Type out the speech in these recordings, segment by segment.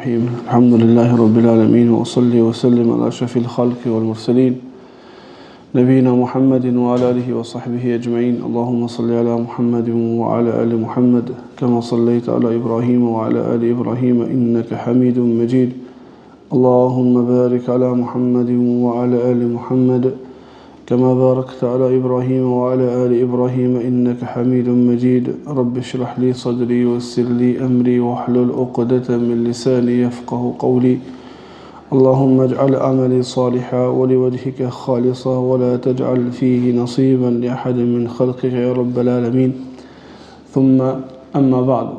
الرحيم الحمد لله رب العالمين وأصلي وسلم على أشرف الخلق والمرسلين نبينا محمد وعلى آله وصحبه أجمعين اللهم صل على محمد وعلى آل محمد كما صليت على إبراهيم وعلى آل إبراهيم إنك حميد مجيد اللهم بارك على محمد وعلى آل محمد كما باركت على إبراهيم وعلى آل إبراهيم إنك حميد مجيد رب اشرح لي صدري ويسر لي أمري واحلل عقدة من لساني يفقه قولي اللهم اجعل عملي صالحا ولوجهك خالصا ولا تجعل فيه نصيبا لأحد من خلقك يا رب العالمين ثم أما بعد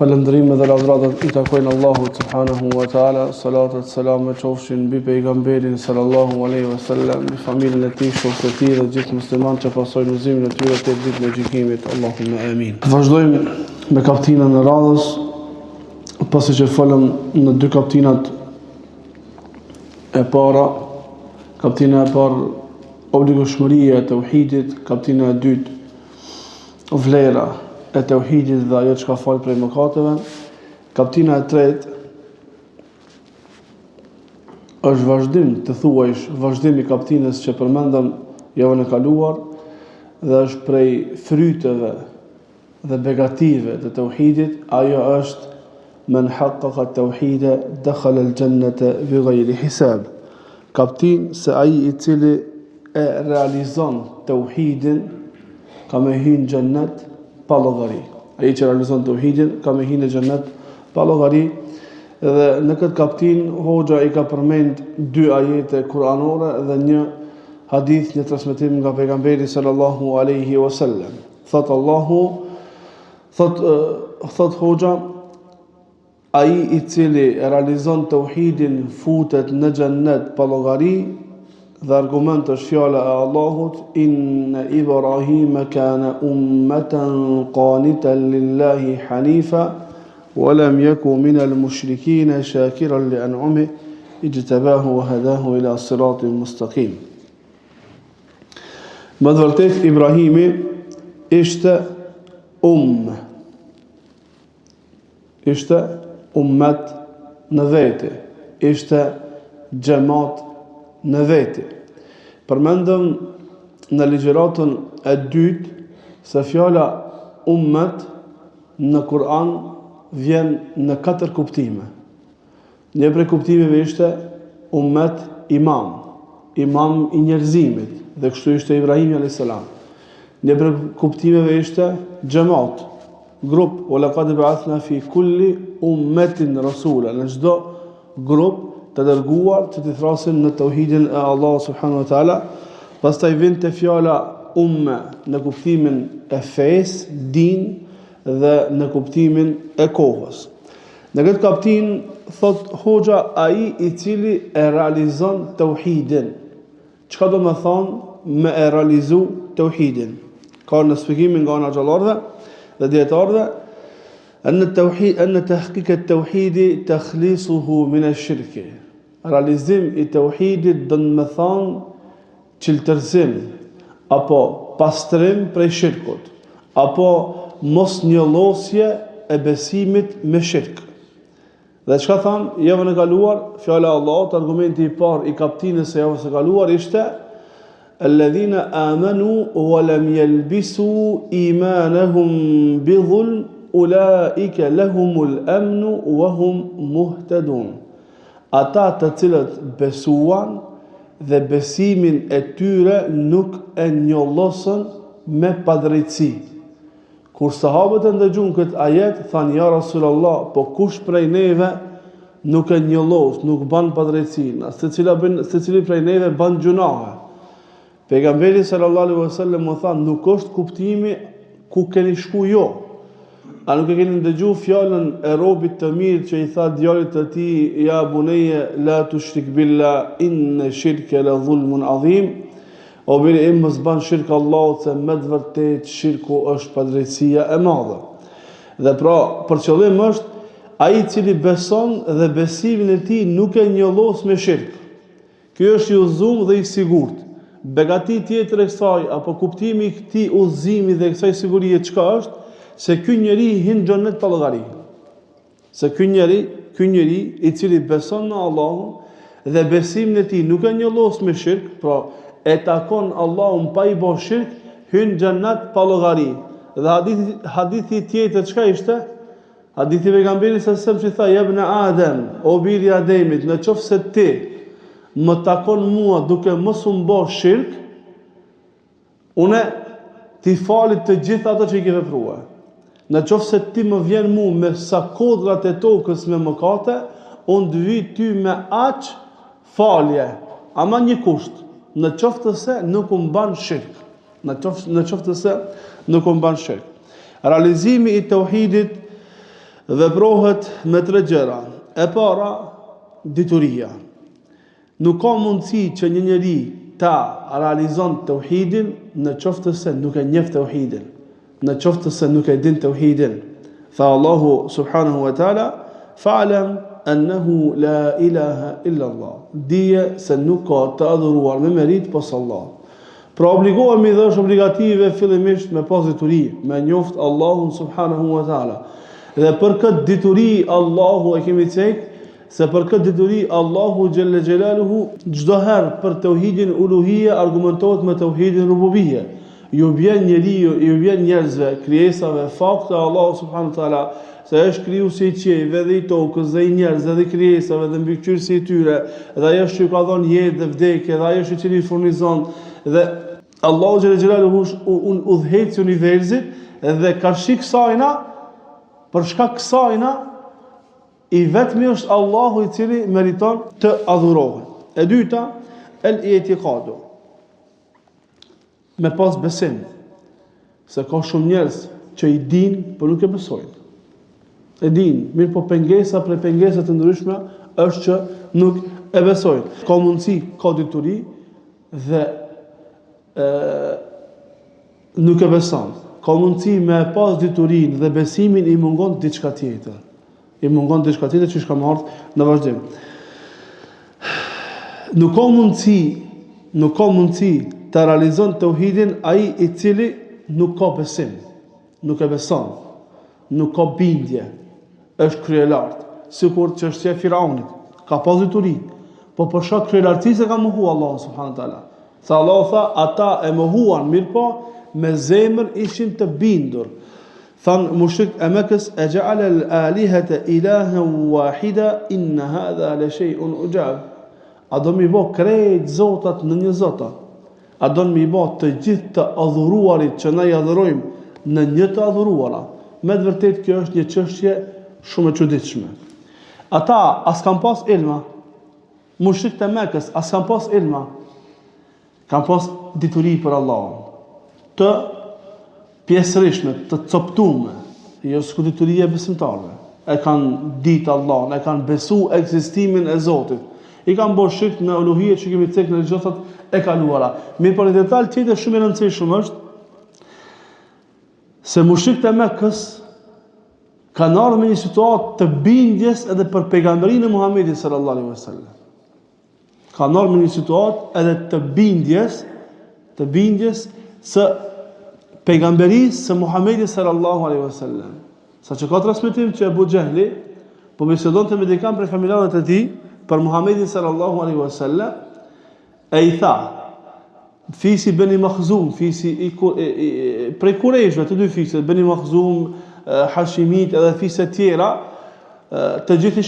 Falëndrim dhe lavdratat I takojnë Allahut subhanahu wa ta'ala, salatat, salamet qofshin mbi pejgamberin sallallahu alaihi wasallam, mbi familjen e tij, shokët e tij dhe gjithë muslimanët që pasojnë udhëzimin e tyre tek ditën e gjykimit. Allahumma amin. Vazhdojmë me kaptinën e radhës, pasi që folëm në dy kaptinat e para, kaptina e parë obligueshmëria e tauhidit, kaptina e dytë vlera e tauhidit dhe ajo që ka fal prej mëkateve. Kaptina e tretë është vazhdim, të thuajsh, vazhdim I kaptinës që përmendëm javën e kaluar dhe është prej fryteve dhe begative të tauhidit, ajo është men haqqaqa tauhide dakhala al-jannata bighayri hisab. Kaptin se ai I cili e realizon tauhidin ka me hyrë në xhennet pa llogari. Ai që realizon tauhidin ka me hyrë në xhennet pa llogari. Dhe në këtë kaptin hoxha I ka përmend dy ajete kuranore dhe një hadith, një transmetim nga pejgamberi sallallahu alaihi wasallam. Thot Allahu, thot hoxha, ai I cili realizon tauhidin futet në xhennet pa llogari. Dhe argument është fjala e Allahut, inna Ibrahima kana ummatan qanitan lillahi hanifa wa lam yaku minal mushrikin shakiran li an'amihi ijtabahu wa hadahu ila siratin mustaqim. Me vërtet Ibrahimi ishte ishte ummet në vete, ishte xhamat në veti. Përmendëm në ligjëratën e dytë se fjala ummet në Kur'an vjen në 4 kuptime. Një prej kuptimeve ishte ummet imam I njerëzimit, dhe kështu ishte Ibrahimi a.s. Një prej kuptimeve ishte xhamat, grup, wa laqad ba'athna fi kulli ummetin rasula, në çdo grup të dërguar që të thrasin në tauhidin e Allah subhanahu wa ta'ala. Pastaj vjen te fjala umme në kuptimin e fes, din dhe në kuptimin e kohës. Në këtë kaptin thot hoxha ai I cili e realizon tauhidin. Çka do të thonë me e realizu tauhidin? Ka në shpjegimin nga ana xhallarëve dhe dietarëve أن تحقيق التوحيد تخليصه من الشرك. Realizim I tauhidit do të thonë çeltërzim apo pastrim prej shirkut, apo mosnjollosje e besimit me shirk. Dhe çka thamë javën e kaluar, fjala e Allahut, argumenti I parë I kaptinës së javës së kaluar ishte alladhina amanu wa lam yalbisu imanahum bidhulm ulaika lahumul amnu wa hum muhtadun. Ata të cilët besuan dhe besimin e tyre nuk e njollosën me padrejtësi. Kur sahabët e ndëgjuan këtë ajet, thanë ja Rasulullah, po kush prej neve nuk e njollos, nuk ban padrejtësi, secili prej neve ban gjunahe. Pejgamberi sallallahu alaihi wasallam u tha, nuk është kuptimi ku keni shku jo. A nuk e keni ndëgju fjallën e robit të mirë që I tha djalit të tij, ja buneje la tushrik billah inna shirke la dhulmun adhim. O bini im mos ban shirk Allahut se me të vërtet shirku është padrejtësia e madhe. Dhe pra për qëllim është ai I cili beson dhe besimin e tij nuk e njollos me shirk. Ky është I udhëzuar dhe I sigurt. Begati tjetër e kësaj apo kuptimi I këtij udhëzimi dhe kësaj sigurie çka është? Se ky njeri hin xhennet pa llogari. Se ky njeri i cili beson në Allahun dhe besimin e tij nuk e njollos me shirk, pra e takon Allahun pa i bërë shirk, hyn xhennet pa llogari. Dhe hadithi tjetër çka ishte? Hadithi i pejgamberit sa që tha ibn Adem, o biri i Ademit, në qoftë se ti më takon mua duke mos u bë shirk, unë ti falit të gjithë ato që i ke vepruar. Në qoftë se ti më vjen mua me sa kodrat e tokës me mëkate, unë të vi ty me aq falje, ama një kusht, në qoftë se nuk u mban shirk. Në qoftë se nuk u mban shirk. Realizimi i tauhidit veprohet me 3 gjëra. E para, dituria. Nuk ka mundësi që një njeri ta realizon tauhidin në qoftë se nuk e njeh tauhidin, në qoftë se nuk e din tauhidin. Tha Allahu subhanahu wa taala, fa'lam annahu la ilaha illa Allah. Dije se nuk ka të adhuruar me merit pas Allah. Pra obligohemi dhe është obligative fillimisht me pas dituri, me njoft Allahun subhanahu wa taala. Dhe për këtë dituri Allahu e kemi cek, se për këtë dituri Allahu xhelle xhelaluhu çdo herë për tauhidin uluhia argumentohet me tauhidin rububia. Ju vjen njerëzve, krijesave, fakte Allahu subhanahu wa taala se është krijuesi i qiejve dhe i tokës dhe i njerëzve dhe krijesave dhe mbikëqyrësi i tyre, dhe ai është që ka dhënë jetë dhe vdekje, dhe ai është i cili furnizon, dhe Allahu xhelle xhelaluhu udhëheci universit dhe karshi kësajna, për shkak kësajna i vetmi është Allahu i cili meriton të adhurohet. E dyta, el-i'tiqadu. Me pas besim, se ka shumë njerëz që i din, por nuk e besojnë. E din, mirë po pengesa për pengesat të ndryshme është që nuk e besojnë. Ka mundësi, ka dituri dhe nuk e beson. Ka mundësi me pas diturin dhe besimin i mungon diçka tjetër. I mungon diçka tjetër që shka më ardhë në vazhdim. Nuk ka mundësi të realizon tauhidin ai i cili nuk ka besim, nuk e beson, nuk ka bindje, është kryelartë, sikur çështja e Firaunit, ka pas dituri, po për shkak kryelartësisë ka mohu Allahu subhanahu wa taala. Sa Allahu tha, ata e mohuan, mirë po me zemër ishin të bindur. Than mushrik e Mekës, e ja'ala al-alihata ilahan wahida inna hadha la shay'un ujab. A do mi bë krejt zotat në një zota? A do mi bë të gjithë të adhuruarit që na i adhurojmë në një të adhuruara? Me të vërtetë kjo është një çështje shumë e çuditshme. Ata as kanë pas ilma, mushrikët e Mekës as kanë pas ilma, kanë pas dituri për Allahun, të pjesërishme, të coptume, jo s'ku dituria e besimtarëve. E kanë ditë Allahun, e kanë besu ekzistimin e Zotit. I kanë bërë shirk në uluhije që kemi cek në ligjosat e kaluara. Mirë për një detaj tjetër shumë i rëndësishëm është se mushrikët e Mekës kanë ardhur me një situatë të bindjes edhe për pejgamberinë e Muhamedit sallallahu alaihi wasallam. Kanë ardhur me një situatë edhe të bindjes së pejgamberisë së Muhamedit sallallahu alaihi wasallam. Saqë ka transmetim që Abu Jahli po bisedonte me dikën prej familjarëve të tij për Muhamedit sallallahu alaihi wasallam, e i tha, fisi Beni Makhzum, fisi prej Kurejshve, të dy fiset, Beni Makhzum, Hashimit edhe fiset tjera, të gjithë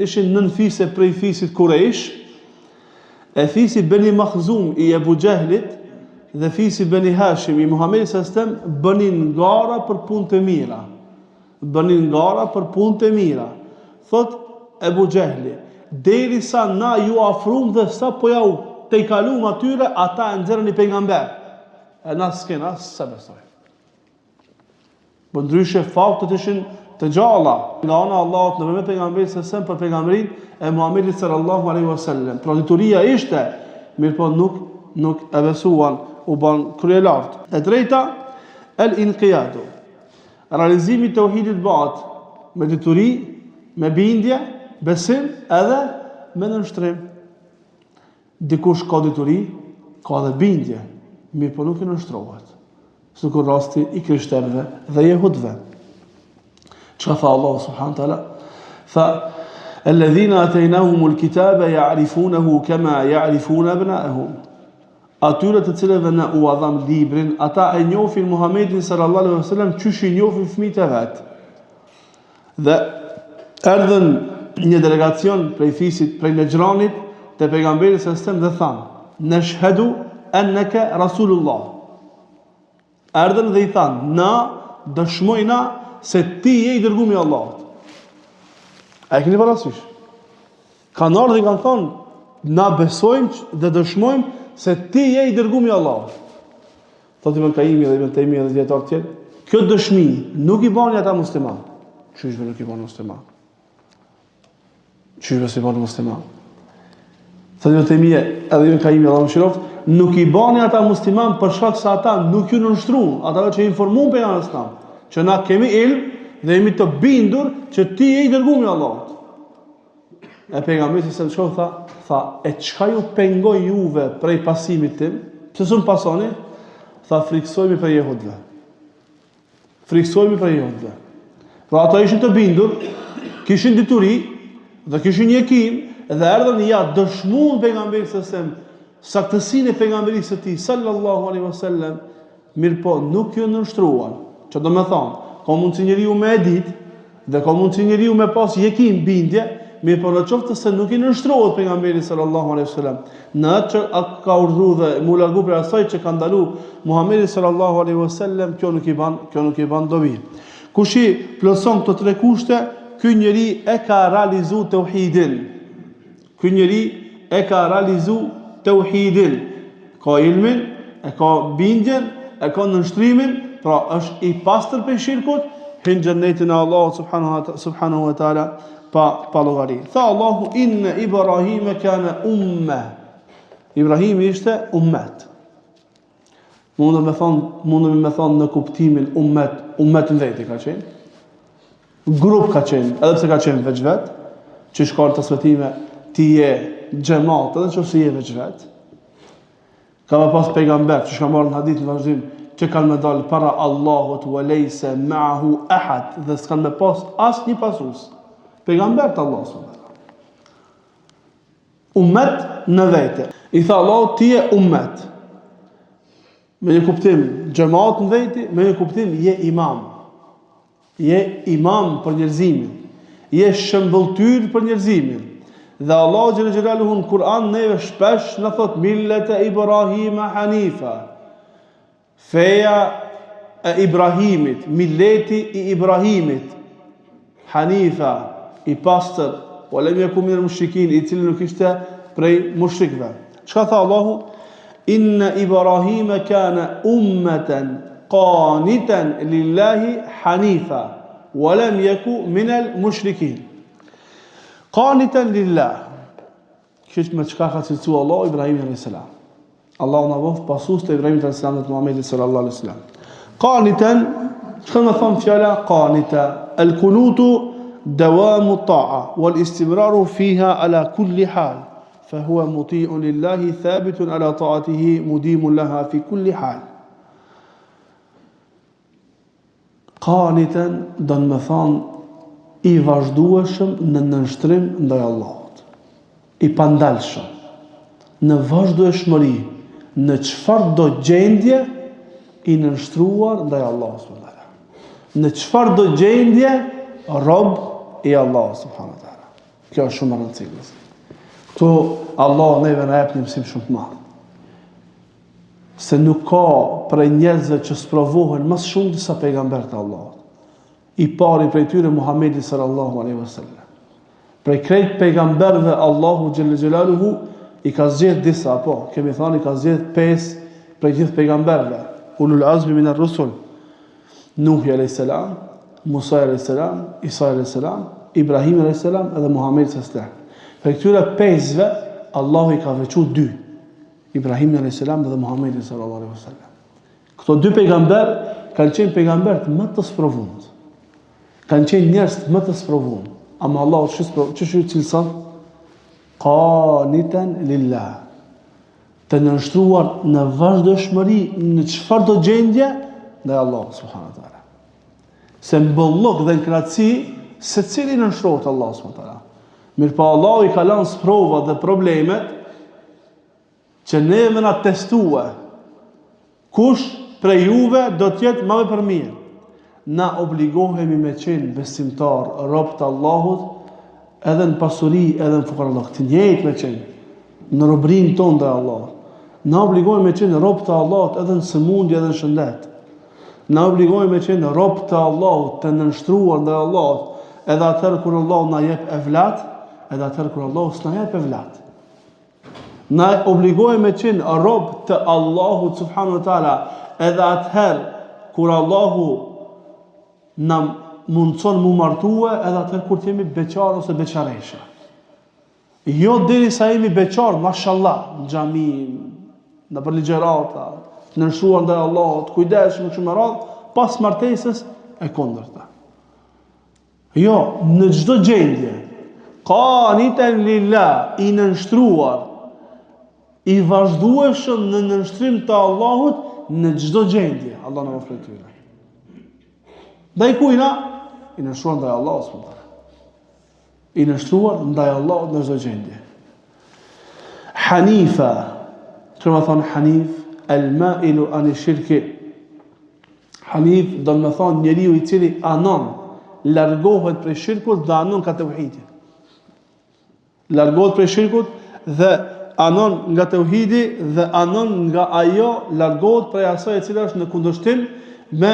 ishin nën fise prej fisit Kurejsh, e fisi Beni Makhzum i Abu Jahlit dhe fisi Beni Hashim i Muhamedit sallallahu alaihi wasallam bënin gara për punë të mira. Thot Abu Jahli, deri sa na ju afrum dhe sa po ja te i kalum atyre, ata e nxerrën i pejgamber. E na s'kena se besoj. Po ndryshe faktet ishin të gjalla. Nga ana Allahut në përmet pejgamberit sallallahu për pejgamberin e Muhamedit sallallahu alaihi wasallam. Pra dituria ishte, mirë po nuk e besuan, u ban kryelart. E drejta, el-inqiyadu. Realizimi i tauhidit bëhet me dituri, me bindje, besim edhe me nënshtrim. Dikush ka dituri, ka dhe bindje, mirë po nuk i nënshtrohet. Sikur rasti i krishterëve dhe jehudëve. Çka tha Allah subhanahu wa taala? Tha alladhina ataynahumul kitaba ya'rifunahu kama ya'rifuna abna'ahum. Atyre të cilëve ne u dham librin, ata e njohin Muhamedit sallallahu alaihi wasallam çush i njohin fëmijët e vet. Dhe erdhën një delegacion prej fisit, prej Nejranit, te pejgamberi sallallahu alaihi wasallam dhe thanë: "Nashhadu annaka rasulullah." Erdhën dhe i thanë: "Na dëshmojna se ti je i dërguari i Allahut." A e keni parasysh? Kanë ardhur dhe kanë thonë: "Na besojmë dhe dëshmojmë se ti je i dërguari i Allahut." Thotë Ibn Kaimi dhe Ibn Taymija dhe dietar tjerë, kjo dëshmi nuk i bani ata musliman. Çish nuk i bani musliman? Çish si bani musliman? Thotë Ibn Taymija edhe Ibn Kaimi Allahu mëshiroft, nuk i bani ata musliman për shkak se ata nuk ju nënshtruan, ata që informuan pejgamberin islam, që na kemi ilm dhe jemi të bindur që ti je i dërguari i Allahut. E pejgamberi se çka tha, e çka ju pengoj juve prej pasimit tim? Pse s'u pasoni? Tha, friksojmë për jehudëve. Friksojmë për jehudëve. Pra ata ishin të bindur, kishin dituri dhe kishin jekin dhe erdhën ja dëshmuan pejgamberit se saktësinë e pejgamberit së tij sallallahu alaihi wasallam, mirëpo nuk ju nënshtruan. Që do me thonë, ka mundsi njeriu me e ditë dhe ka mundsi njeriu me pas jekin bindje, mirë po në qoftë se nuk i nënshtrohet pejgamberi sallallahu alaihi wasallam, në atë që ka urdhëruar dhe mu largu për asaj që ka ndaluar Muhamedi sallallahu alaihi wasallam, kjo nuk i ban dobi. Kush i plotson këto tre kushte, ky njeri e ka realizuar tauhidin. Ky njeri e ka realizuar tauhidin. Ka ilmin, e ka bindjen, e ka nënshtrimin, pra është i pastër prej shirkut, hyn xhennetin e Allahut subhanahu wa taala pa llogari. Tha Allahu: "Inna Ibrahima kana umma." Ibrahimi ishte ummet. Mundëm me thonë në kuptimin ummet në vetë ka qenë. Grup ka qenë, edhe pse ka qenë veç vetë, që shkallë të svetime ti je gjemat, edhe që si je veç vetë. Ka me pas pejgamber, që shka marrë në hadith në vazhdim, që kanë me dalë para Allahut wa lejse ma'hu ahad, dhe s'kanë me pas as një pasus. Pejgamber të Allah s.w.t. Ummet në vete. I tha Allah, ti je ummet. Me një kuptim gjemat në veti, me një kuptim je imam. Je imam për njerëzimin. Je shëmbëltyr për njerëzimin. Dhe Allah xhël xhelaluhu në Kur'an neve shpesh në thot millete Ibrahima hanifa. Feja e Ibrahimit, milleti i Ibrahimit. Hanifa, i pastër, o lem yakum minal mushrikin, i cili nuk ishte prej mushrikëve. Çka tha Allahu? Inna Ibrahima kana ummatan qanitan lillahi hanifa, wa lam yaku minal mushrikin. Qanitan lillah. Kish me çka ka cilësu Allah Ibrahimin alayhis salam. Allahu na vof pasus të Ibrahimit alayhis salam dhe Muhamedit sallallahu alaihi wasallam. Qanitan, çka më thon fjala qanita, al-kunutu دوام الطاعة والاستمرار فيها على كل حال فهو مطيع لله ثابت على طاعته مديم لها في كل حال. قانتا دون me thon i vazhdueshëm në nënshtrim ndaj Allahut, i pandalshëm, në vazhdueshmëri, në çfarë do gjendje i nënshtruar ndaj Allahut subhanahu wa taala. Në çfarë do gjendje rob i Allah subhanahu wa taala. Kjo është shumë e rëndësishme. Këtu Allah neve na jep një mësim shumë të madh. Se nuk ka prej njerëzve që sprovohen më shumë se pejgamberët e Allahut. I pari prej tyre Muhamedi sallallahu alaihi wasallam. Prej krejt pejgamberëve Allahu xhalla xhelaluhu i ka zgjedh disa, po, kemi thënë i ka zgjedh 5 prej gjithë pejgamberëve, ulul azmi min ar-rusul. Nuhi alayhis salam, Musa alayhis salam, Isa alayhis salam, Ibrahim alayhis salam edhe Muhamedi sallallahu alaihi wasallam. Për këtyre 5-ve Allahu i ka veçuar 2. Ibrahim alayhis salam dhe Muhamedi sallallahu alaihi wasallam. Këto 2 pejgamber kanë qenë pejgamberët më të sprovuar. Kanë qenë njerëz më të sprovuar. Ama Allahu ç'është cilëson? Qanitan lillah. Të nënshtruar në vazhdueshmëri në çfarë do gjendje ndaj Allahut subhanahu wa taala. Se në bollok dhe në kraci, se cili nënshtrohet Allah s.w.t. Mirë pa Allah i ka lanë sprova dhe problemet që neve na testue kush prej juve do tjetë më për mirë. Na obligohemi me qenë besimtar, rob të Allahut, edhe në pasuri, edhe në fuqarallok. Të njëjtë me qenë në robrin tonë dhe Allah. Na obligohemi me qenë rob të Allahut edhe në sëmundje edhe në shëndet. Na obligohemi me qenë rob të Allahut, të nënshtruar ndaj Allahut, edhe atëherë kur Allah na jep evlat, edhe atëherë kur Allah s'na jep evlat. Na obligohemi me qenë rob të Allahut subhanahu wa taala, edhe atëherë kur Allahu na mundson mu martue, edhe atëherë kur jemi beqar ose beqaresha. Jo deri sa jemi beqar, mashallah, në xhami, në për ligjërata, në nënshtruar ndaj Allahut, kujdesshëm kështu me radhë, pas martesës e kundërta. Jo, në çdo gjendje, qanitan lillah, i nënshtruar, i vazhdueshëm në nënshtrim të Allahut në çdo gjendje. Allah na ofrojë tyre. Ndaj kujna? I nënshtruar ndaj Allahut subhanallahu. I nënshtruar ndaj Allahut në çdo gjendje. Hanifa, që më thonë Hanif, el-mailu ani shirki. Hanif do të thonë njeriu i cili anon, largohet prej shirkut dhe anon ka tauhidin. Largohet prej shirkut dhe anon nga tauhidi dhe anon nga ajo, largohet prej asaj e cila është në kundërshtim me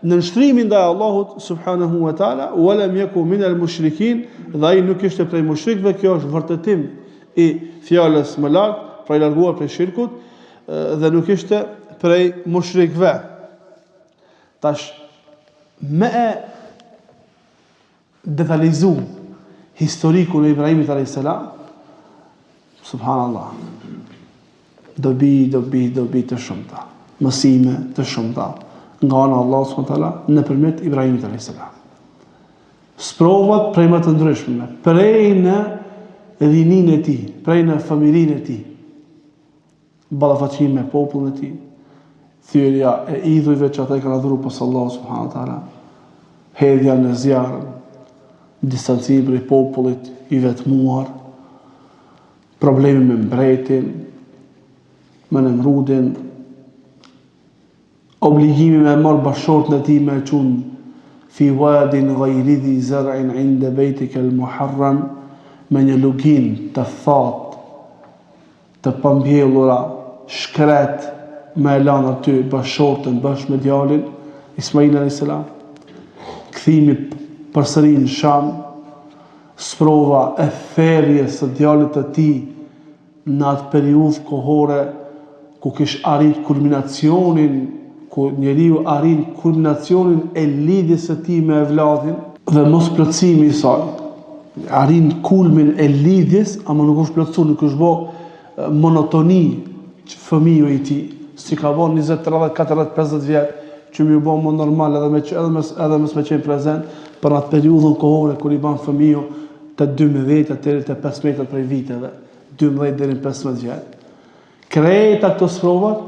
nënshtrimin ndaj Allahut subhanahu wa taala, wa lam yaku min al-mushrikin, dhe ai nuk ishte prej mushrikëve. Kjo është vërtetim i fjalës më lart, pra i larguar prej shirkut, dhe nuk ishte prej mushrikëve. Tash me detalizu historikun e Ibrahimit alayhis salam, subhanallah, dobi të shumta, mësime të shumta nga ana Allah subhanahu nëpërmjet Ibrahimit alayhis salam. Sprovat prej më të ndryshme, prej në rinin e tij, prej në familjen e tij, ballafaqimi me popullin e tij, thyrja e idhujve që ata i kanë adhuruar pas Allahut subhanahu wa taala, hedhja në zjarr, distancimi prej popullit i vetmuar, problemi me mbretin, me Nemrudin, obligimi me marrë bashortën e tij me çun fi wadin ghayri dhi zar'in 'inda baytika al-muharram, me një lugin të thatë, të pambjellura, shkret, me lanë aty bashortën bashkë me djalin Ismail alayhis salam, kthimi përsëri në Sham, sprova e therrjes së djalit të tij në atë periudhë kohore ku kish arrit kulminacionin, ku njeriu arrin kulminacionin e lidhjes së tij me evladin dhe mos plotësimi i saj. Arrin kulmin e lidhjes, ama nuk është plotësuar, nuk është bë monotoni fëmiu i tij, si ka bën 20, 30, 40, 50 vjet, që më bë më normal edhe mos me qenë prezent për atë periudhën kohore kur i bën fëmiu të 12 deri te 15 prej viteve, 12 deri në 15 vjet. Krejta këto sprovat,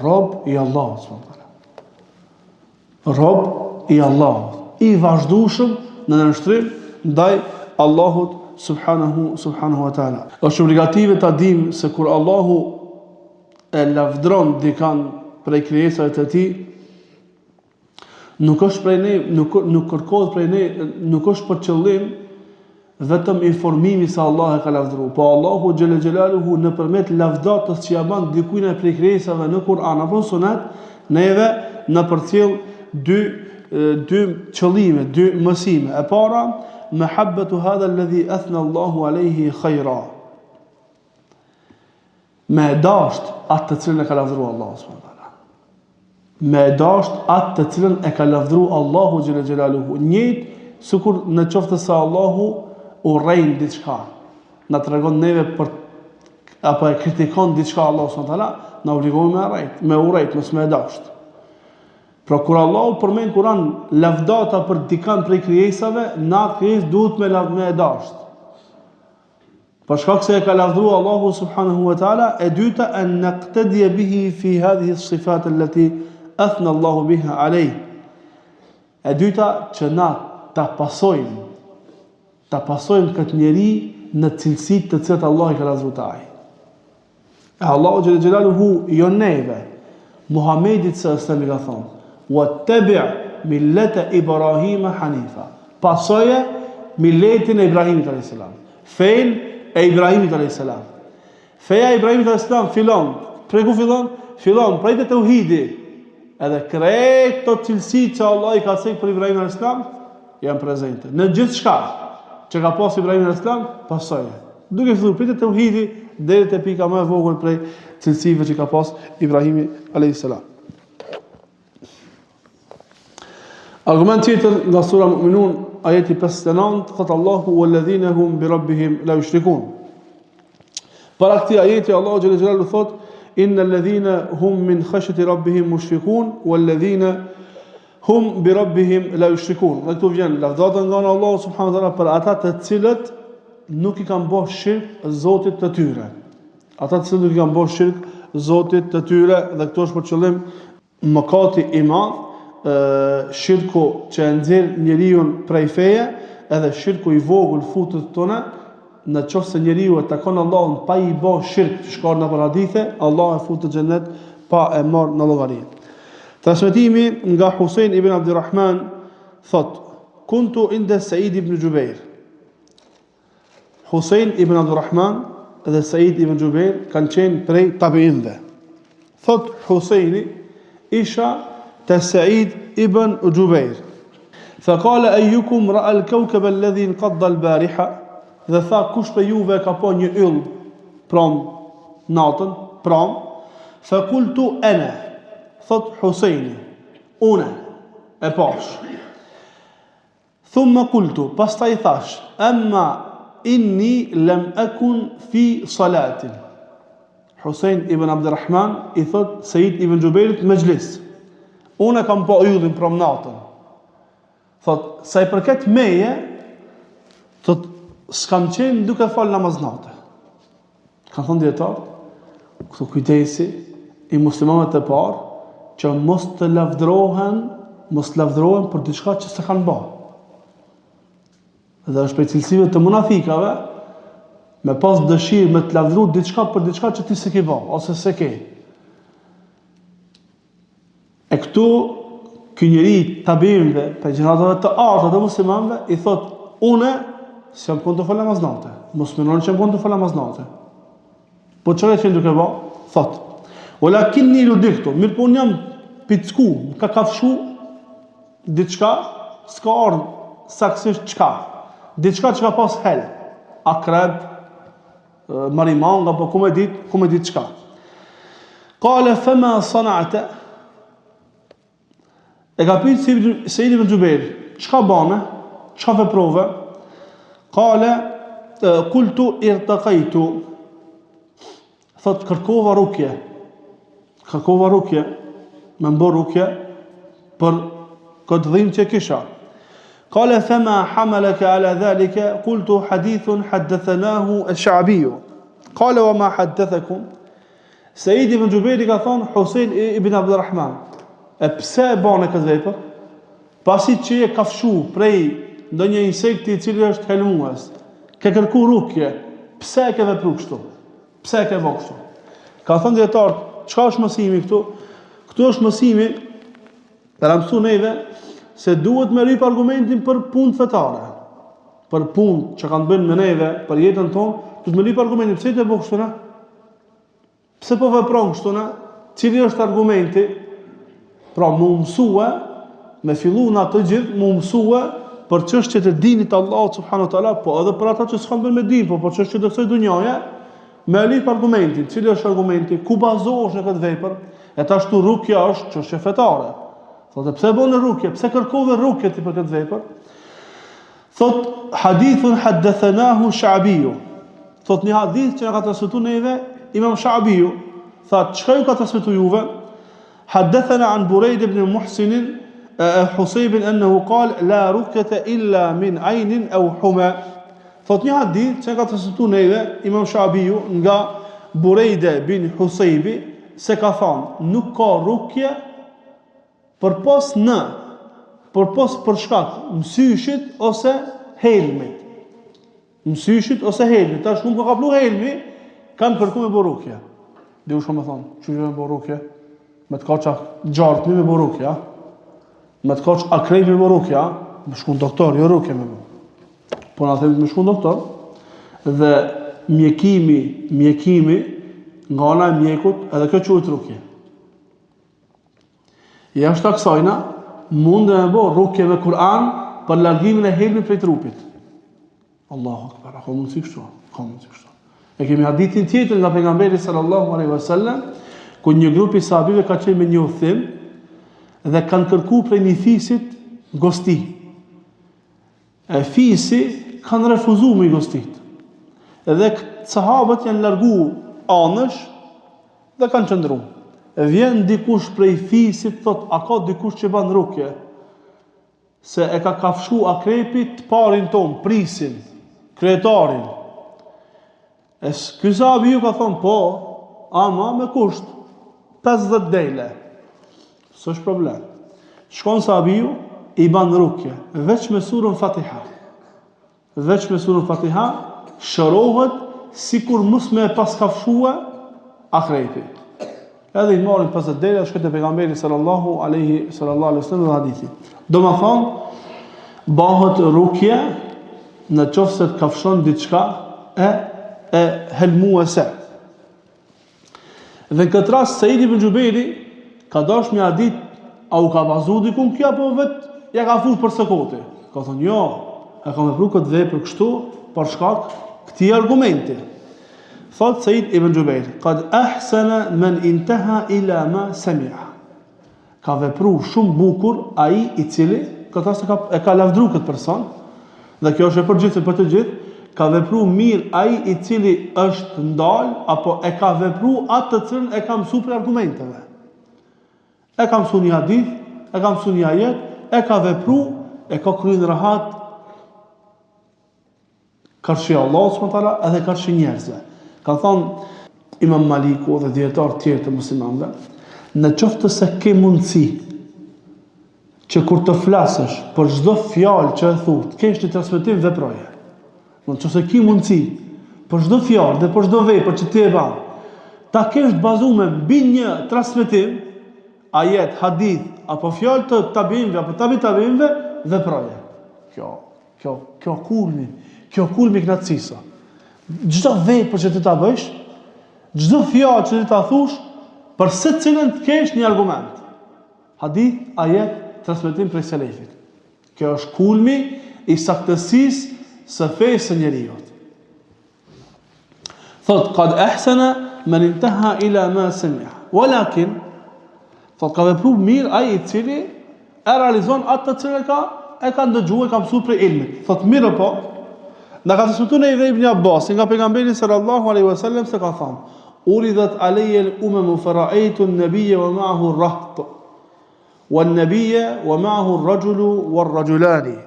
rob i Allahut subhanallahu. Rob i Allahut, i vazhdueshëm në nënshtrim ndaj Allahut subhanahu wa taala. Është obligative ta dim se kur Allahu e lavdron dikan prej krijesave të tij, nuk është prej ne, nuk kërkohet prej ne, nuk është për qëllim vetëm informimi se Allah e ka lavdruar, po Allahu xhel xelaluhu nëpërmjet lavdatës që ja bën dikujt prej krijesave në Kur'an apo në Sunet, neve na përcjell dy qëllime, dy mësime. E para, mahabbatu hadha alladhi athna Allahu alayhi khaira. Me dasht atë të cilën e ka lavdruar Allahu subhanahu wa taala. Me dasht atë të cilën e ka lavdruar Allahu xhel xelaluhu. Njëjtë sikur në qoftë se Allahu urrejn diçka, na tregon neve për apo e kritikon diçka Allahu subhanahu wa taala, na obligohet me urrejt, mos me dasht. Pra kur Allahu përmend Kur'an lavdata për dikan prej krijesave, na krijes duhet me dasht. Për shkak se e ka lavdruar Allahu subhanahu wa taala. E dyta, an naqtadi bihi fi hadhihi as-sifat allati athna Allahu biha alayh. E dyta, që na ta pasojmë këtë njeri në cilësit të cilat Allah i ka razvutaj. E Allahu xhallal xjalaluhu jo neve, Muhamedit s.a.s. i ka thonë, wattabi' millata Ibrahima hanifa. Pasoje milletin e Ibrahimit a.s. Fejn e Ibrahimit a.s. Feja e Ibrahimit a.s. fillon, prej ku fillon? Fillon prej të tauhidi. Edhe krejt të cilësit që Allah i ka cek për Ibrahim a.s. janë prezente. Në gjithë shka që ka pas Ibrahim a.s. pasoje. Duke filluar prej të tauhidi deri te pika më e vogël prej cilësive që ka pas Ibrahimi a.s. Argument tjetër nga sura Mu'minun, ajeti 59, thotë Allahu walladhina hum bi rabbihim la yushrikun. Para këtij ajeti Allahu xhallahu xhelalu thotë innal ladhina hum min khashyati rabbihim mushfiqun walladhina hum bi rabbihim la yushrikun. Dhe këtu vjen lavdata nga Allahu subhanahu wa taala për ata të cilët nuk i kanë bërë shirk Zotit të tyre. Ata të cilët nuk i kanë bërë shirk Zotit të tyre, dhe këto është për qëllim mëkati i madh, shirku që e nxjerr njeriu prej feje, edhe shirku i vogël futet tonë, në qoftë se njeriu e takon Allahun pa i bërë shirk, që shkon në hadithe, Allah e fut në xhenet pa e marrë në llogari. Transmetimi nga Husain ibn Abdurrahman thot: "Kuntu inda Sa'id ibn Jubair." Husain ibn Abdurrahman dhe Sa'id ibn Jubair kanë qenë prej tabiinëve. Thot Husaini, isha te Sa'id ibn Jubair. Faqala ayyukum ra'a al-kawkab alladhi inqadda al-bariha? Dhe tha, kush për juve ka po një yll prom natën, prom? Faqultu ana. Thot Husaini, une e pash. Thumma qultu, pastaj thash, amma inni lam akun fi salatin. Husain ibn Abdurrahman i thot Sa'id ibn Jubairit mejlis. Une kam po yllin prom natën. Thot, sa i përket meje, thot, s'kam qenë duke fal namaz natë. Kanë thonë dietar, këto kujdesi i muslimanëve të parë që mos lavdrohen për diçka që s'e kanë bërë. Dhe është prej cilësive të munafikave me pas dëshirë me të lavdru diçka për diçka që ti s'e ke bërë ose s'e ke. E këtu ky njeri tabiinëve, për gjeneratave të arta të muslimanëve, i thot, une s'jam kon të fal namaz natë. Muslimanët që jam kon të fal namaz natë. Po çfarë që duke bë? Thot, walakinni ludiktu, mirë po unë jam picku, ka kafshu diçka, s'ka ardhur saksisht çka. Diçka që ka pas hel, akreb, marimang, apo ku me dit çka. Qala fama sana'ta? E ka pyet Sa'id ibn Jubair, çka bane? Çka veprove? Qala qultu irtaqaitu. Thot kërkova rukje, me mbë rukje për këtë dhimbje që kisha. Qala fama hamalaka ala dhalika? Qultu hadithun haddathanahu ash-Sha'bi. Qala wa ma haddathakum? Sa'id ibn Jubair ka thon Husain ibn Abdurrahman, e pse e bane këtë vepër? Pasi që e ka fshu prej ndonjë insekti i cili është helmues, ke kërku rukje, pse e ke vepru kështu? Pse e ke bë kështu? Ka thënë dietar, çka është mësimi këtu? Këtu është mësimi për ta mësuar neve se duhet me rip argumentin për punë fetare. Për punë që kanë bën me neve, për jetën tonë, duhet me rip argumentin pse të bëj kështu na? Pse po vepron kështu na? Cili është argumenti? Pra më mësua, me fillu në atë gjithë, më mësua për çështjet e dinit të Allahut subhanahu wa taala, po edhe për ata që s'kan bën me din, po për çështjet e kësaj dunjaje, me lip argumentin. Cili është argumenti? Ku bazohesh në këtë vepër? E ashtu rukja është çështje fetare. Thotë pse bën rukje? Pse kërkove rukje ti për këtë vepër? Thot hadithun haddathanahu Sha'bi. Thot një hadith që na ka transmetuar neve Imam Sha'bi. Thot çka ju ka transmetuar juve? حدثنا عن بريد بن محسن حصيب أنه قال لا ركة إلا من عين أو حمى. Thot një hadith që ka transmetuar neve Imam Sha'biu nga Burejde bin Husejbi se ka thonë nuk ka rukje përpos në por pos për shkak mësyshit ose helmit. Mësyshit ose helmit. Tash nuk ka plu helmi, kanë kërku me borukja. Dhe u shumë me thonë, që me borukja? Me të kaqa gjartë me borukja? Me të kaqa akrejt me borukja? Me shkun doktor, jo rukja me borukja. Po na themi me shkun doktor, dhe mjekimi nga ana e mjekut, edhe kjo quhet rukje. Jashtë kësajna, mund dhe me bo rukje me Kur'an për largimin e helmit prej trupit. Allahu akbar, ka mundësi kështu, ka mundësi kështu. E kemi hadithin tjetër nga pejgamberi sallallahu alaihi wasallam, ku një grup i sahabive ka qenë me një udhtim dhe kanë kërku prej një fisit gosti. E fisi kanë refuzu me i gostit. Edhe sahabët janë largu anësh dhe kanë qëndru. E vjen dikush prej fisit, thot, a ka dikush që ban rukje? Se e ka kafshu akrepit parin ton, prisin, kretarin. Ky sahabi ju ka thonë, po, ama me kusht, 50 dele. Së është problem. Shkon sahabi ju, i ban rukje, veç me surën Fatiha. Veç me surën Fatiha, shërohet si kur mus me pas kafshua akrepit. Edhe i marrin 50 dele, shkët e pejgamberi sallallahu alaihi wasallam dhe hadithi. Do më thonë, bëhet rukje në qoftë se të kafshon diçka e helmuese. Dhe në këtë rast, Said ibn Gjubejri ka dash me hadith, a u ka bazu dikun kja, po vetë ja ka fut për sekote. Ka thonë, jo, e ka me pru këtë vepër kështu, për shkak këti argumenti. Thot Said ibn Gjubejr, qad ahsana man intaha ila ma sami'a. Ka vepru shumë bukur ai i cili, këta se e ka lavdru këtë person, dhe kjo është e përgjithshme për të gjithë, ka vepru mirë ai i cili është ndal, apo e ka vepru atë të cilën e ka mësu për argumenteve. E ka mësu një hadith, e ka mësu një ajet, e ka vepru, e ka kryen rahat, karshi Allah s.w.t. edhe karshi njerëzve. Ka thonë Imam Maliku dhe djetarë tjerë të muslimanëve, në qoftë se ke mundësi që kur të flasësh për çdo fjalë që e thut, kesh një transmetim veproje. Në qoftë se ke mundësi për çdo fjalë dhe për çdo vepër që ti e bën, ta kesh të bazuar mbi një transmetim, ajet, hadith apo fjalë të tabinëve apo tabiinëve, veproje. Kjo kulmi knatësisë. Çdo vepër që ti ta bësh, çdo fjalë që ti ta thush, për secilën të kesh një argument. Hadith, ajet, transmetim prej selefit. Kjo është kulmi i saktësisë së fesë së njeriut. Thot, qad ahsana man intaha ila ma sami'a. Walakin, thot, ka vepru mirë ai i cili e realizon atë të cilën e ka ndëgjuar, e ka mësuar prej ilmit. Thot, mirë po, në ka të smutu në i ibn Abbas, nga pejgamberi sallallahu alaihi wasallam se ka thamë, uridhat alejje l'umemu fara'ejtu n-nabije wa ma'ahu rraht, wa n-nabije wa ma'ahu rrajulu wa rrajulani,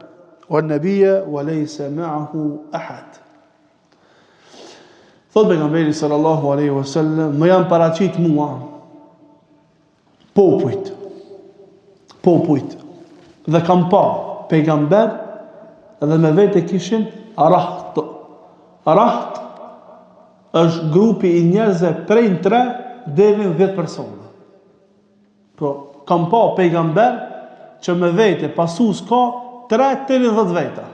wa n-nabije wa lejse ma'ahu ahad. Thot pejgamberi sallallahu alaihi wasallam, më janë paraqit mua popujt, dhe kam pa pejgamber dhe me vete kishin Raht. Raht është grupi i njerëzve prej 3 deri në 10 persona. Pro, kam pa pejgamber që me vete pasus ka 3 deri në 10 veta.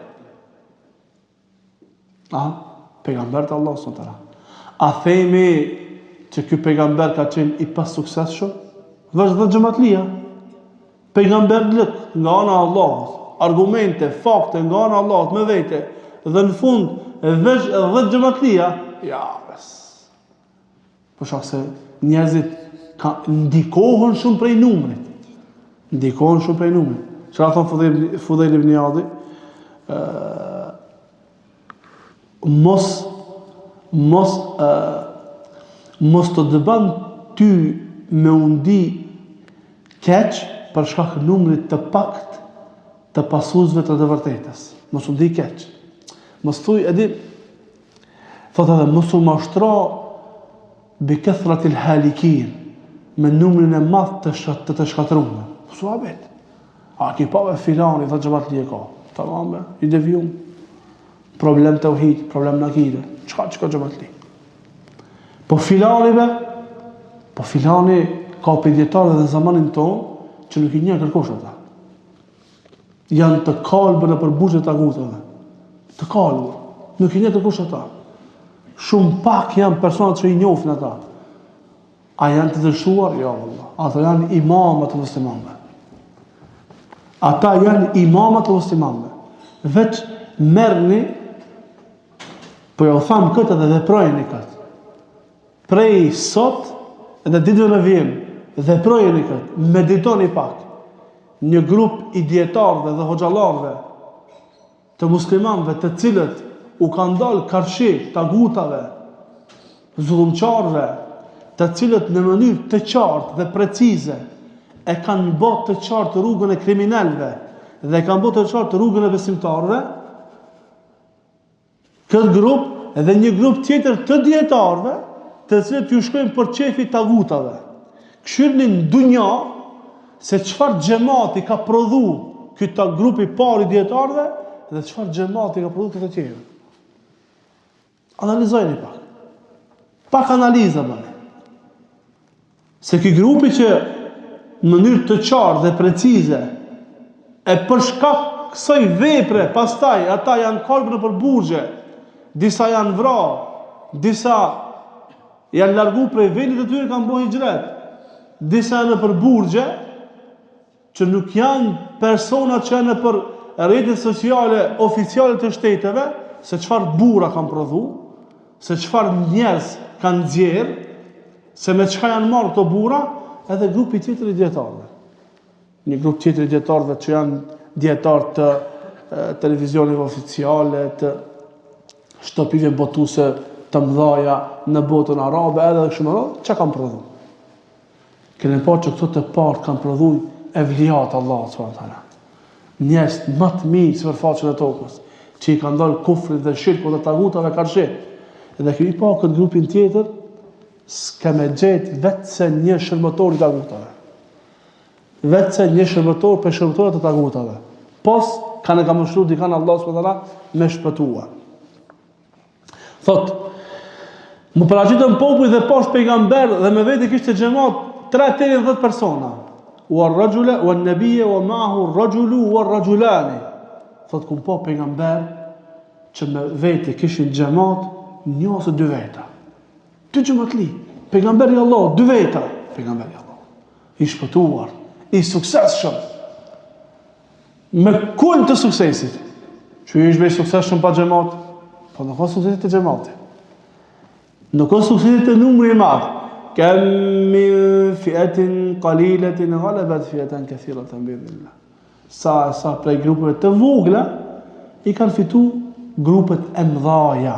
Pejgamber të Allah s.w.t. A themi që ky pejgamber ka qenë i pas suksesshëm? Vazhdo xhamatlia. Pejgamber lëk nga ana e Allahut, argumente, fakte nga ana e Allahut me vete. Dhe në fund veç 10 xhamatlia, ja, për shkak se njerëzit ndikohen shumë prej numrit. Çfarë ka thonë Fudhejl ibn Iyadi? Mos të dëban ty me undi keq për shkak numrit të pakt të pasuesve të vërtetës. Mos undi keq. Mos thuj, thot edhe, mos u mashtro bi kathratil halikin, me numrin e madh të shkatruar. Suabet. A ki pave filani, dhe xhamatli e ka. Tamam, i devijum. Problem të uhid, problem në akide. Qka xhamatli? Po filani ka pedjetarë dhe në zamanin tonë që nuk i një kërkosh ata. Janë të kalbër në përbuzhe të agutëve. Të kalbër. Nuk i një kërkosh ata. Shumë pak janë personat që i njofin ata. A janë të dështuar? Jo, Allah. Ata janë imamat të muslimanëve. Ata janë imamat të muslimanëve. Veç merrni, po ja u tham këtë dhe veprojeni këtë. Prej sot edhe ditëve në vijim, veprojeni këtë, meditoni pak. Një grup i dietarëve dhe hoxhallarëve të muslimanëve të cilët u kanë dalë karshi tagutave, zullumçarëve, të cilët në mënyrë të qartë dhe precize e kanë bërë të qartë rrugën e kriminalëve dhe e kanë bërë të qartë rrugën e besimtarëve, këtë grup edhe një grup tjetër të dietarëve, të cilët ju shkojnë për çefi tagutave. Këshirnin dunja se çfarë xhamati ka prodhu këtë grupi parë i dietarëve dhe çfarë xhamati ka prodhu këtë tjerë. Analizojeni pak. Pak analiza bëni. Se ky grupi që në mënyrë të qartë dhe precize e për shkak kësaj vepre, pastaj ata janë kalbër në përburgje, disa janë vrarë, disa janë largu prej vendit të tyre, kanë bërë hijret, disa janë në përburgje, që nuk janë personat që janë në për rrjetet sociale oficiale të shteteve, se çfarë burra kanë prodhu, se çfarë njerëz kanë nxjerrë, se me çka janë marrë këto burra, edhe grupi tjetër i dietarëve. Një grup tjetër i dietarëve që janë dietarë të televizioneve oficiale, të shtëpive botuese të mëdha në botën arabe, edhe kështu me radhë, çka kanë prodhu? Keni parë që këto të parë kanë prodhu evliat Allah subhanahu. Njerëz më të mirë sipërfaqen e tokës, që i kanë dalë kufrit dhe shirkut dhe tagutave karshi. Edhe kemi pa këtë grupin tjetër, s'ka me gjetë vetë se një shërbëtor i tagutave. Vetë se një shërbëtor për shërbëtorët të tagutave. Pos, kanë e ka mëshru dikanë Allah s.w.t. me shpëtua. Thot, më paraqitën popull dhe posh pejgamber dhe me veti kishte xhamat 3-10 persona. Wa ar-rajula wa an-nabiyya wa ma'ahu ar-rajulu wa ar-rajulani. Thot, kum po pejgamber që me veti kishin xhamat një ose 2 veta. 2 xhamatli. Pejgamberi Allah, 2 veta. Pejgamberi Allah. I shpëtuar, i suksesshëm. Me kulm të suksesit. Që i është bëj suksesshëm pa xhamat? Po nuk ka suksesit të xhamatit. Nuk ka suksesit të numri i madh. Kam min fi'atin qalilatin ghalabat fi'atan kathiratan bi'idhnillah. Sa prej grupeve të vogla i kanë fitu grupet e mëdhaja.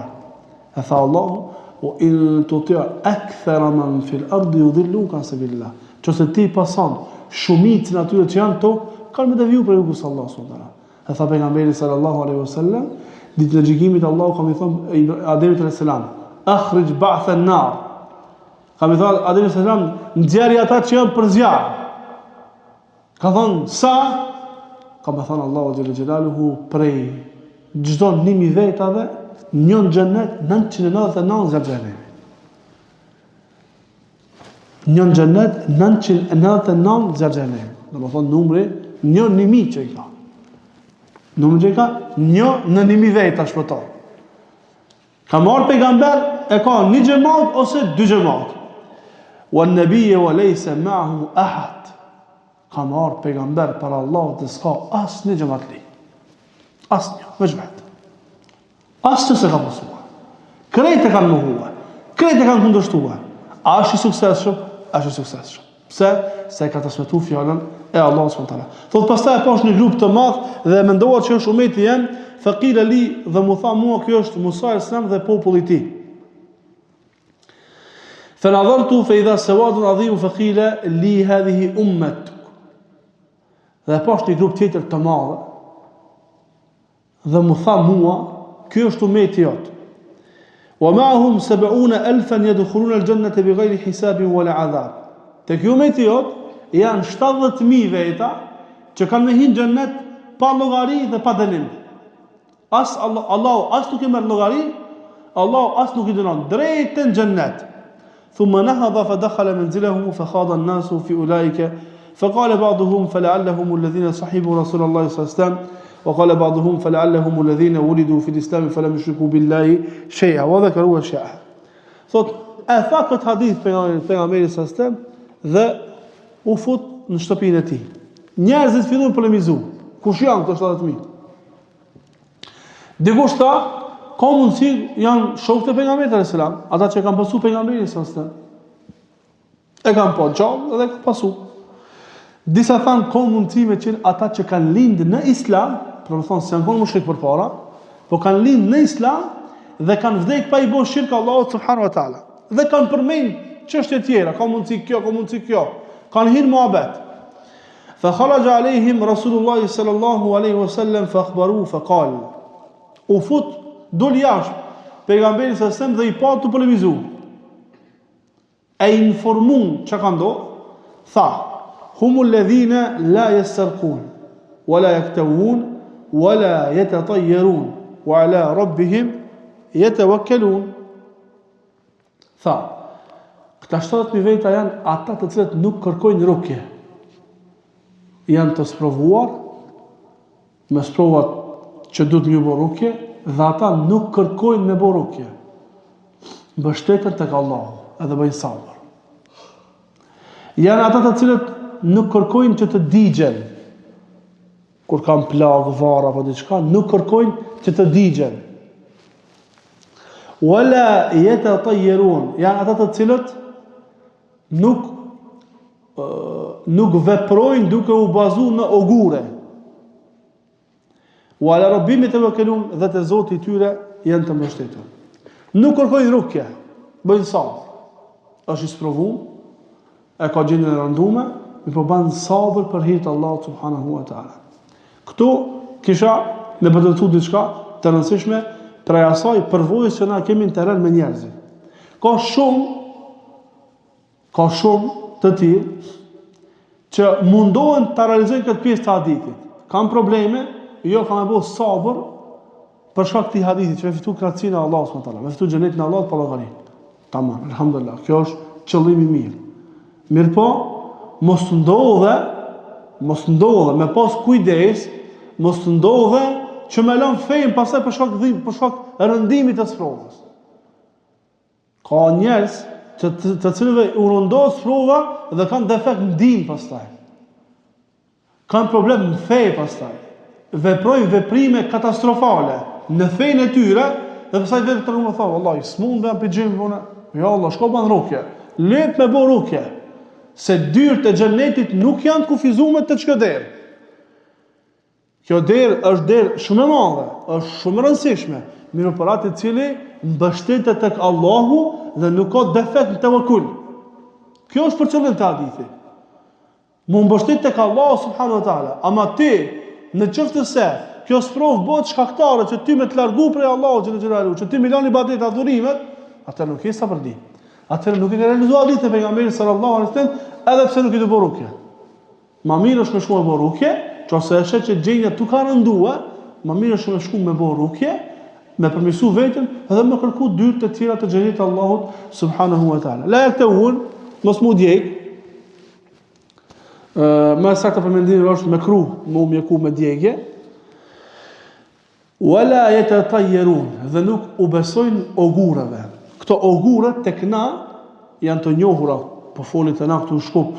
E tha Allahu, o in tuti' akthara man fil ardi yudilluka an sabilillah. Qose ti pason shumicën atyre që janë tokë, kanë me deviju për rrugës Allah subhanahu. E tha pejgamberi sallallahu alaihi wasallam, ditën e gjykimit Allahu ka më thonë Ademit alayhis salam, akhrij ba'th an-nar. Ka më thonë Ademit alayhis salam, nxjerrë ata që janë për zjarr. Ka thonë sa? Ka më thonë Allahu xhalla xhelaluhu prej çdo 1000 vetave, njën xhennet 999 zjarr xhenemi. Njën xhennet 999 zjarr xhenemi. Do të thonë numri 1.000 që i ka. Numri që i ka 1 në 1.000 veta shpëton. Ka marrë pejgamber e ka 1 xhamat ose 2 xhamat. Wa an-nabiyyu wa laysa ma'ahu ahad. Ka marrë pejgamber për Allah dhe s'ka asnjë xhamatli. Asnjë, veç vetë. Asë që se ka pësua. Krejt e kanë muhua. Krejt e kanë kundërshtua. A është i suksesshëm? Është i suksesshëm. Pse? Se ka transmetu fjallën e Allah s.w.t. Thot pastaj e pash një grup të madh dhe mendohet që është umeti jem, faqila li dhe mu tha mua kjo është Musa a.s. dhe populli i tij. Fanadhartu fa idha sawadun adhim faqila li hadhihi ummatuk. Dhe pash një grup tjetër të madh dhe mu tha mua, kjo është umeti jot. Wa ma'ahum 70,000 yadkhuluna al-jannata bighayri hisabin wala adhab. Te ky umeti jot janë 70.000 veta që kanë me hinë xhennet pa llogari dhe pa dënim. Allahu as nuk i merr llogari, Allahu as nuk i dënon, drejt në xhennet. ثم نهض فدخل منزله فخاض الناس في أولئك فقال بعضهم فلعلهم الذين صحبوا رسول الله صلى الله عليه وسلم وقال بعضهم فلعلهم الذين ولدوا في الإسلام فلم يشركوا بالله شيئا وذكروا أشياء. Thot, e tha këtë hadith pejgamberi sallallahu alaihi wasallam dhe u fut në shtëpinë e tij. Njerëzit filluan të polemizojnë. Kush janë këto 70.000? Dikush tha, ka mundësi janë shokët e pejgamberit sallallahu alaihi wasallam, ata që kanë pasur pejgamberin sallallahu alaihi wasallam. E kanë pa gjallë dhe kanë pasur. Disa thanë ka mundësi me qenë ata që kanë lindë në Islam, për të thonë se janë konë mushrik përpara, po kanë lindë në Islam dhe kanë vdekë pa i bërë shirk Allahut subhanahu wa taala. Dhe kanë përmend çështje tjera, ka mundësi kjo, ka mundësi kjo. Kanë hyrë muhabet. Fa kharaja alehim Rasulullah sallallahu alaihi wasallam fa akhbaruhu fa qal. U fut dul jashtë pejgamberi sallallahu alaihi wasallam dhe i pa të polemizuar. E informuan çka ka ndodhur, tha: "Humul ladhina la yastarqun wa la yaktawun wa la yatatayyarun wa ala rabbihim yatawakkalun." Tha, këta 70.000 veta janë ata të cilët nuk kërkojnë rukje. Janë të sprovuar, me sprovat që duhet një bërë rukje, dhe ata nuk kërkojnë me bërë rukje. Mbështeten tek Allahu, edhe bëjnë sabër. Janë ata të cilët nuk kërkojnë që të digjen. Kur kanë plagë, varë apo diçka, nuk kërkojnë që të digjen. Wala yatatayyarun, janë ata të cilët nuk veprojnë duke u bazuar në ogure. Wala rabbihim yatawakkalun, dhe te Zoti i tyre janë të mbështetur. Nuk kërkojnë rukje, bëjnë sabër. Është i sprovuar, e ka gjendjen e rënduar, mi po bën sabër për hir të Allahut subhanahu wa taala. Këtu kisha me përdetu diçka të rëndësishme prej asaj përvojës që na kemi në terren me njerëzit. Ka shumë të tillë që mundohen të realizojnë këtë pjesë të hadithit. Kanë probleme, jo kanë bëu sabër për shkak të këtij hadithi që me fitu kënaqësinë e Allahut subhanahu wa taala, me fitu xhenetin e Allahut pa llogari. Tamam, alhamdulillah. Kjo është qëllimi i mirë. Mirpo, mos ndodhe me pas kujdes, mos ndodhe që me lën fejnë pastaj për shkak rëndimit të sprovës. Ka njerëz të cilëve u rëndohet sprova dhe kanë defekt në din pastaj. Kanë problem në fe pastaj. Veprojnë veprime katastrofale në fejnë e tyre dhe pastaj vetë tregon më thonë, vallahi, s'mund me apixhim vona. Ja Allah, shko ban rukje. Let me bë rukje. Se dyrët e xhenetit nuk janë të kufizuar të çka derë. Kjo derë është derë shumë e madhe, është shumë e rëndësishme, mirë për atë i cili mbështetet tek Allahu dhe nuk ka defekt në tevakkul. Kjo është për qëllim të hadithi. Mu mbështet tek Allahu subhanahu wa taala, ama ti në qoftë se kjo sprovë bëhet shkaktare që ty me të largu prej Allahut që ti milon ibadet adhurimet, atë nuk je sa për di. Atë nuk e ka realizuar hadithin e pejgamberit sallallahu alaihi wasallam, edhe pse nuk i do bë rukje. Ma mirë është me shku me bë rukje, qose e shet që gjenja tu ka rëndua, ma mirë është me shku me bë rukje, me përmirësu veten dhe me kërku dyrë të tjera të xhenit Allahut subhanahu wa taala. La yaktawun, mos mu djeg. Më saktë përmendimi është me kru, mu mjeku me djegje. Wala yatatayyarun, dhe nuk u besojnë ogurave. Këto ogure tek na janë të njohura, po folit e na këtu në Shkup,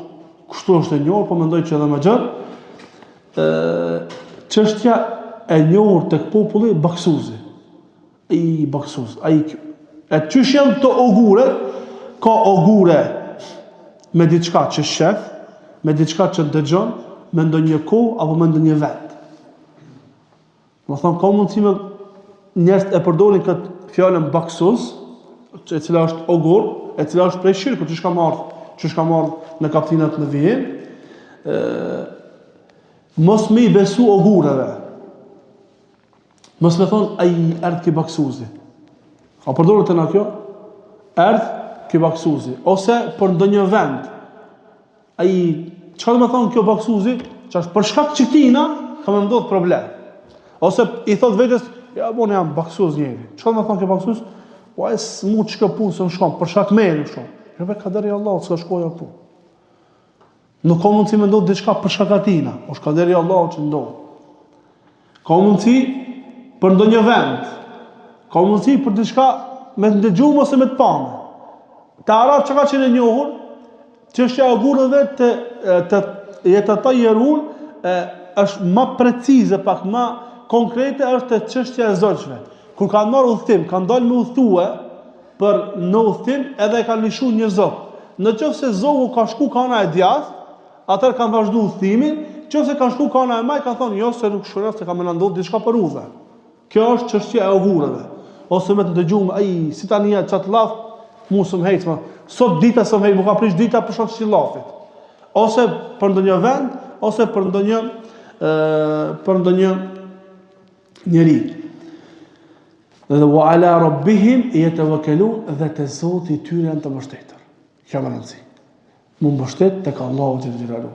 kështu është e njohur, po mendoj që edhe më gjatë. Çështja e njohur tek populli baksuzi. I baksuz, ai e çysh janë këto ogure? Ka ogure me diçka që shef, me diçka që dëgjon, me ndonjë kohë apo me ndonjë vend. Do thonë ka mundësi me njerëz e përdorin këtë fjalën baksuz, e cila është ogur, e cila është prej shirkut, që ka marrë në kaptinat në vijim. Mos me i besu ogureve. Mos me thonë, ai erdh ki baksuzi. A përdorët e na kjo? Erdh ki baksuzi. Ose për ndonjë vend. Ai, çfarë do të thonë kjo baksuzi? që është për shkak që tina, ka me ndodhë problem. Ose i thot vetës, ja, bon, jam baksus njeri. Që me thonë ke baksus? Po e së mu që ka punë, se më shkon, për shkak me në shkon. Rëve kaderi Allah, s'ka shkoja punë. Nuk ka mundësi me ndodhë diçka për shkak atina, o shkaderi Allah që ndodhë. Ka mundësi për ndonjë vend, ka mundësi për diçka me të ndëgjumë ose me të pamë. Të Arab që ka qenë njohur, çështja e gurëve të jetë ata jerun, është më precize, pak më konkrete, është çështja e zogjve. Kur kanë marrë udhtim, kanë dalë me udhtue për në udhtim, edhe e kanë lishu një zog. Në qoftë se zogu ka shku kana e djathtë, atër kanë vazhdu udhtimin, qoftë se kanë shku kana e maj, kanë thonë, jo, se nuk shkruaj, se ka më ndodhur diçka për udhë. Kjo është çështja e ugurave. Ose me të dëgjumë, ai, si tani ja çat llaf, mu së më hecma. Sot dita së më hec, më ka prish dita për shkak të llafit. Ose për ndonjë vend, ose për ndonjë njeri. Dhe wa ala rabbihim yatawakkalun, dhe te Zoti i tyre janë të mbështetur. Kjo më rëndësi. Më mbështet tek Allahu te xhelalu.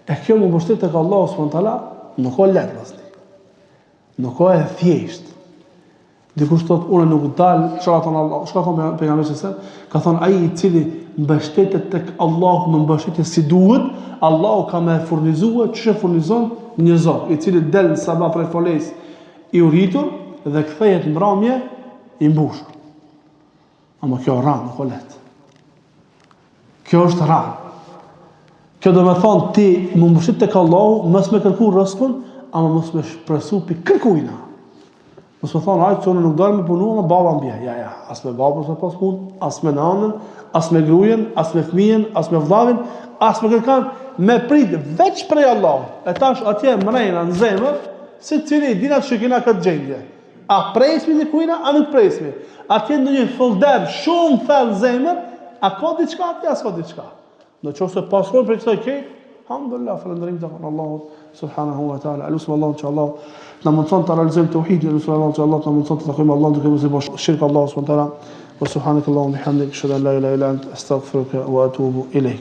E kjo më mbështet tek Allahu subhanahu wa taala nuk ka lehtë vasti. Nuk ka e thjesht. Dikush thot unë nuk dal, çka thon Allah, çka thon pejgamberi sa, ka thon ai i cili mbështetet tek Allahu me mbështetje si duhet, Allahu ka më furnizuar ç'e furnizon një zot, i cili del sabah prej foles i uritur dhe kthehet mbrëmje i mbushur. Ama kjo rran nuk ka lehtë. Kjo është rran. Kjo do me thonë ti më mbështet tek Allahu, mos me kërku rrezikun, ama mos me shpresu pi kërkujna. Mos me thonë, ajë, që unë nuk dojnë me punu, ama baba mbje. Ja, as me baba s'me pas punë, as me nanën, as me grujen, as me fëmijen, as me vllavin, as me kërkan, me prit veç prej Allahu. E tash atje mrejna në zemër, se cili dinat që kina këtë gjendje. A presmi në kujna, a nuk presmi. Atje në një folder shumë thellë zemër, a ka diçka atje, as ka diçka. Në qoftë se paskon për kësaj kejt, alhamdulillah, falënderim të Allahut subhanahu wa taala. Elusim Allahun që Allah na mundson të realizojmë tauhidin, elusim Allahun që Allah na mundson të takojmë Allahun duke mos i bosh shirk Allahu subhanahu wa taala. Wa subhanakallahumma bihamdika ashhadu an la ilaha illa anta astaghfiruka wa atubu ilayk.